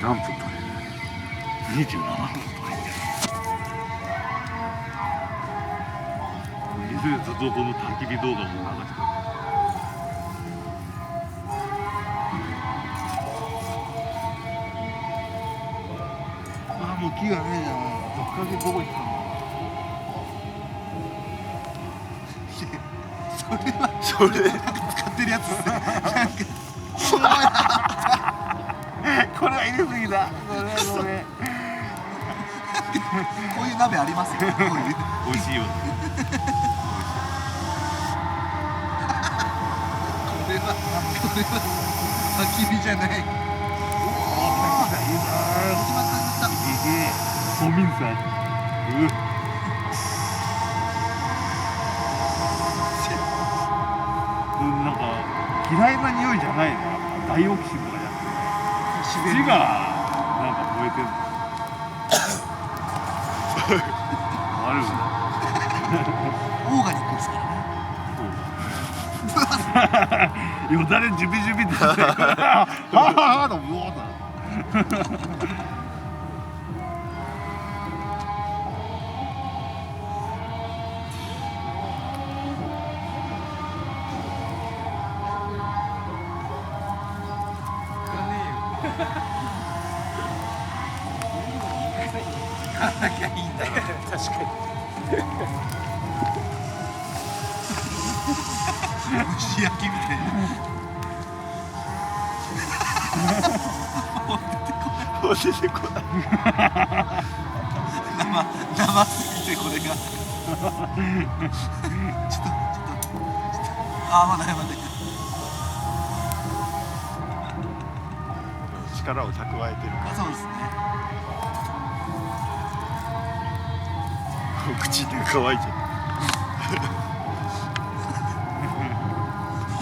何分撮れる？27分撮れる。ずっとこの焚き火動画も流してる。ああもう木がねえじゃん。どっかけどこ行ったの？それ使ってるやつですね。これは入れすぎだ。これこういう鍋ありますよ。こういう美味しいよ。これは焚き火じゃない。고민산なんか嫌いな匂いじゃないね。ダイオキシンとかじゃなくて土がなんか燃えてるの。あるんだ。オーガニックですからね。よだれジュビジュビってしてる。はははのうおーだ。買わなきゃいいんだよ。確かに。蒸し焼きみたいな。もう出てこない。生すぎてこれが。ちょっと。ああまだ。力を蓄えてるから。そうですね。口で乾いちゃう。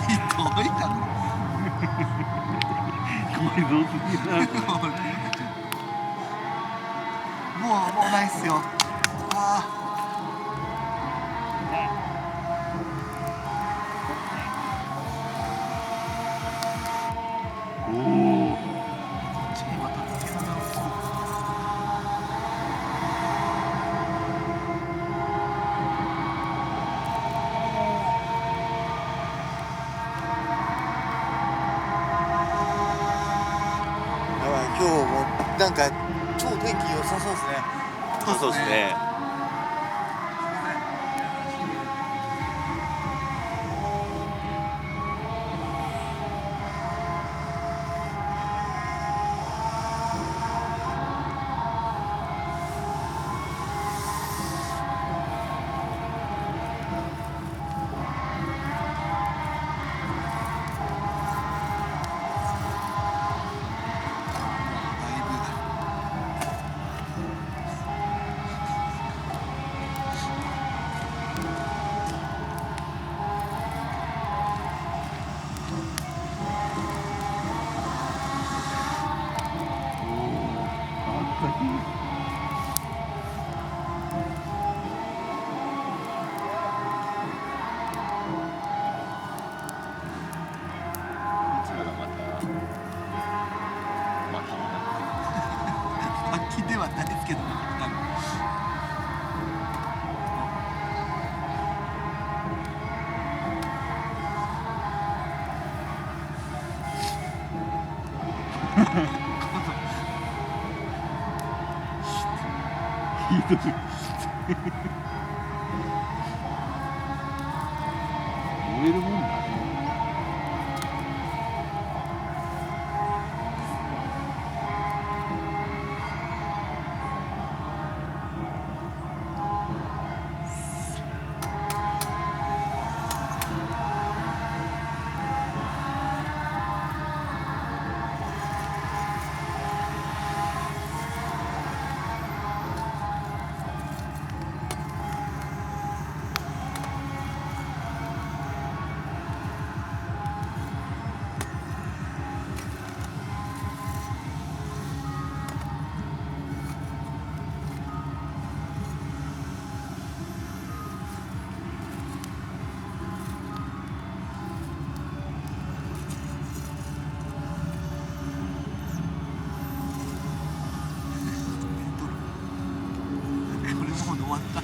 ひどいな。ひどすぎだ。もうないっすよ。ああ。おお。今日もなんか超天気良さそうですね。そうですね。薪ではないですけど、ひどい。燃えるもんだね。う終わった。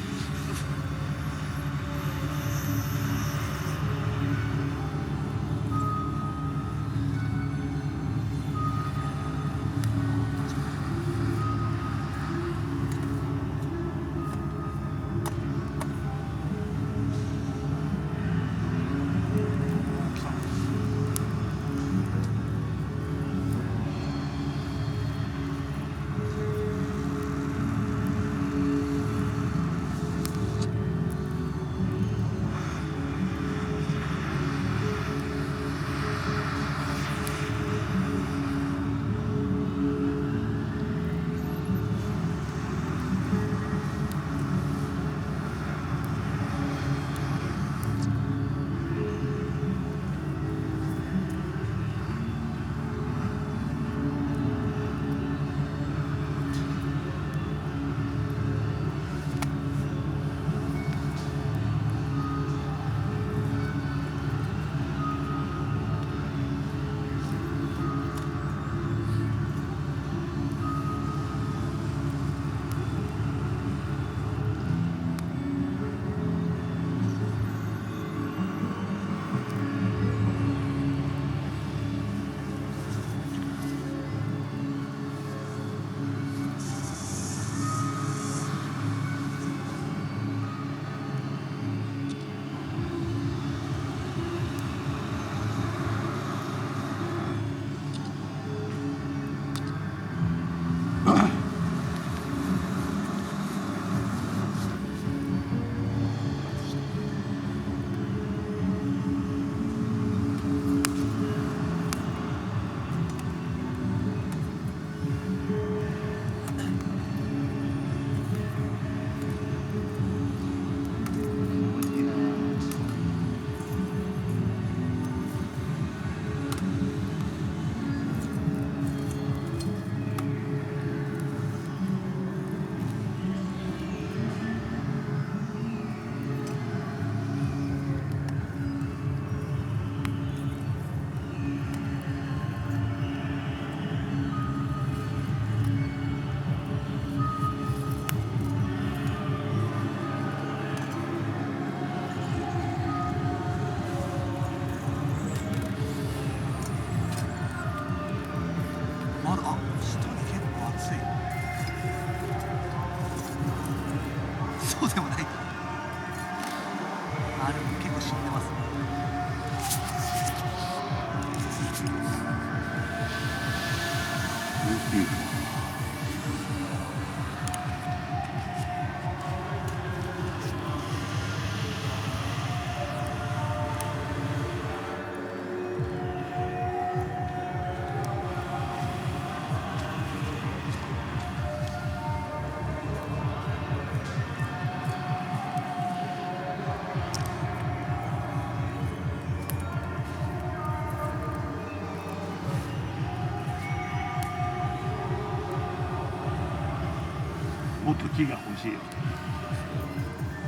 もっと木が欲しいよ。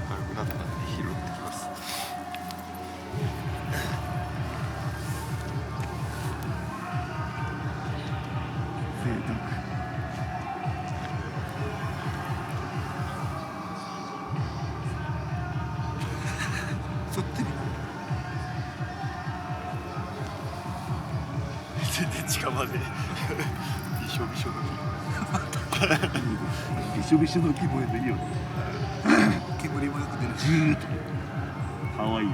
軽くなったんで拾ってきます。贅沢。そってみる。全然近場でびしょびしょのびしょびしょの木燃えていいよね。煙もよく出るし。ずーっと。かわいい。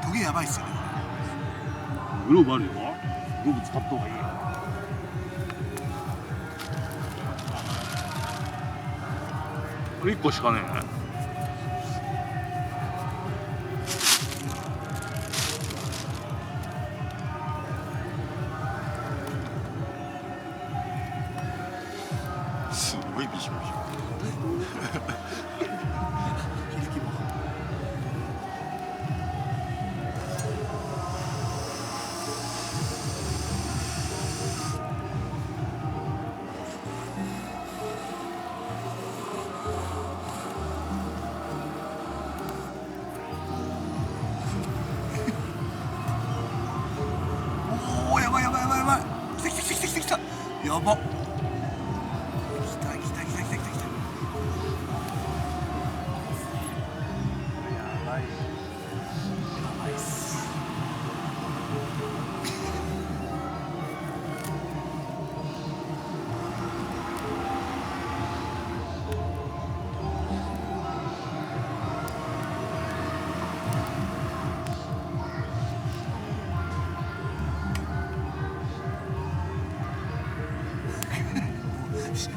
トゲやばいっすよね。グローブあるよ。グローブ使った方がいいよ。これ1個しかねえ。すごいびしょびしょ。ばっ。来た来た来た来た来た来た。やばい。やばいっす。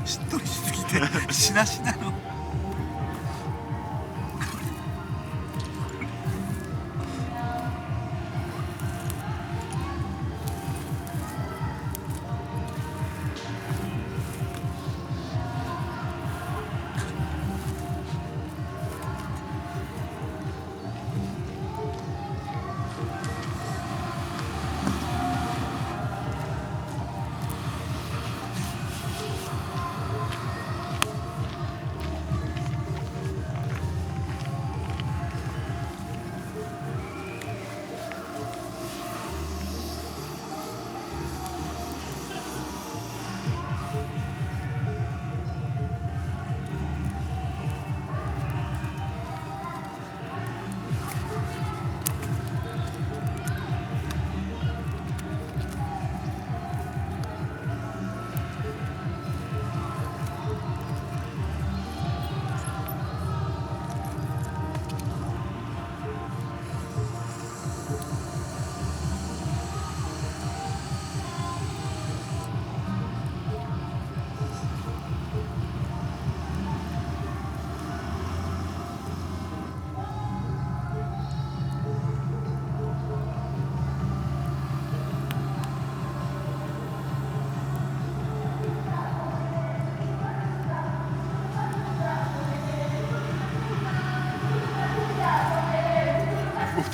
しっとりしすぎてしなしなの。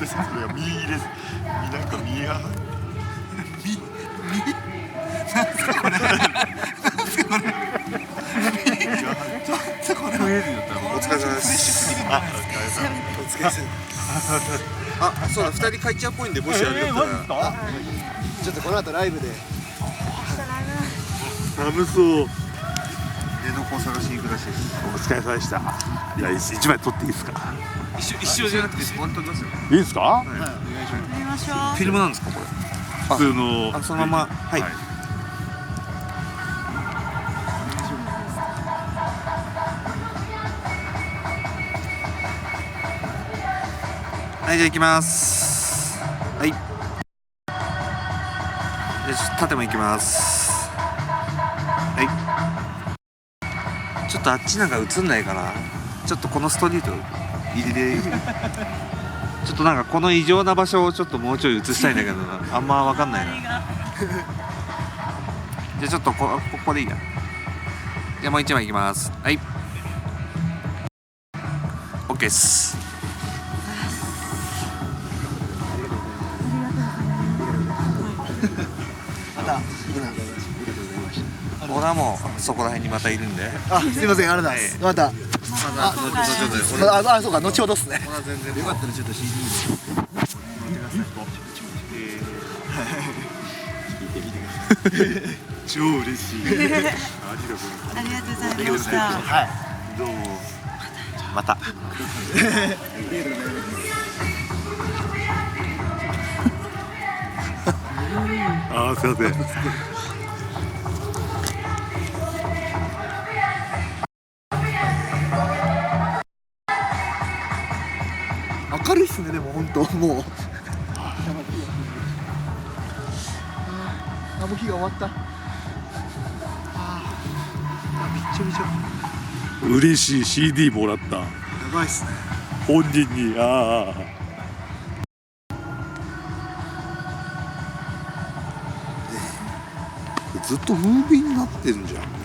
それは身入れず、なんか身がクレイジーだったらお疲れ様です。お疲れ様です。あ、そうだ、2人帰っちゃうっぽいんで、もしあれだったら、ちょっとこの後ライブで寒そう。寝床を探しに行くらしいです。お疲れ様でした。いや、一枚取っていいですか。一生じゃなくて本当ですよ。いいですか。はい、お願いします。フィルムなんですかこれ。普通の。あ、そのまま。はい。はい、じゃあ行きます。はい。じゃあ縦も行きます。はい。ちょっとあっちなんか映んないかな。ちょっとこのストリート入れて。ちょっとなんかこの異常な場所をちょっともうちょい映したいんだけどな。あんま分かんないな。じゃあちょっとここでいいや。じゃあもう一枚いきます。はい。OK っす。また俺はもうそこら辺にまたいるんで。あ、すみません、ありがとうございます。またそうか、後ほどっすね。全然よかったらちょっと CD で超嬉しい。ありがとう。ありがとうございました。はい。どうも。また。あ、すいません。明るいっすね、でも本当もう。あ、もう日が終わった。びっちょびちょ。嬉しい CD もらった。やばいっすね。本人に。ああ。ずっとムービーになってるじゃん。